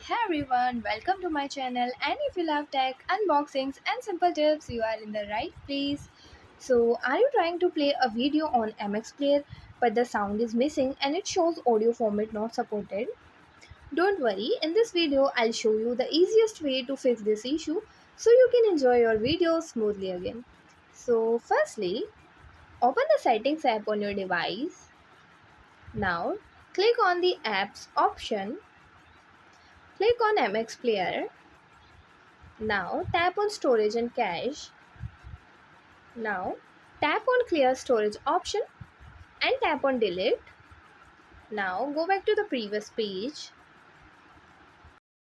Hey everyone, welcome to my channel. And if you love tech, unboxings, and simple tips, you are in the right place. So, are you trying to play a video on MX Player but the sound is missing and it shows audio format not supported? Don't worry, in this video, I'll show you the easiest way to fix this issue so you can enjoy your videos smoothly again. So, firstly, open the settings app on your device. Now, click on the apps option, click on MX Player. Now tap on storage and cache. Now tap on clear storage option and tap on delete. Now go back to the previous page.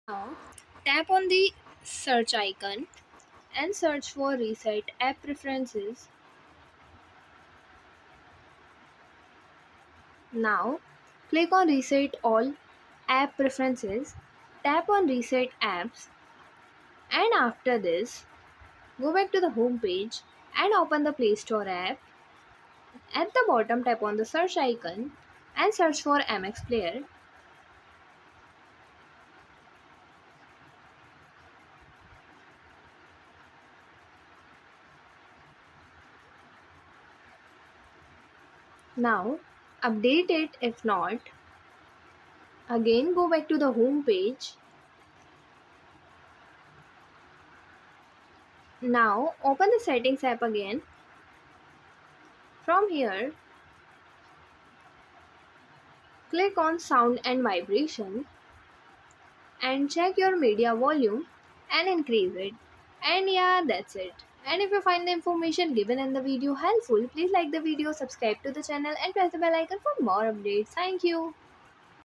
Now tap on the search icon and search for reset app preferences. Now click on reset all app preferences. Tap on reset apps and after this go back to the home page and open the Play Store app. At the bottom, tap on the search icon and search for MX Player. Now, update it if not. Again, go back to the home page. Now, open the settings app again. From here, click on sound and vibration and check your media volume and increase it. And yeah, that's it. And if you find the information given in the video helpful, please like the video, subscribe to the channel and press the bell icon for more updates. Thank you.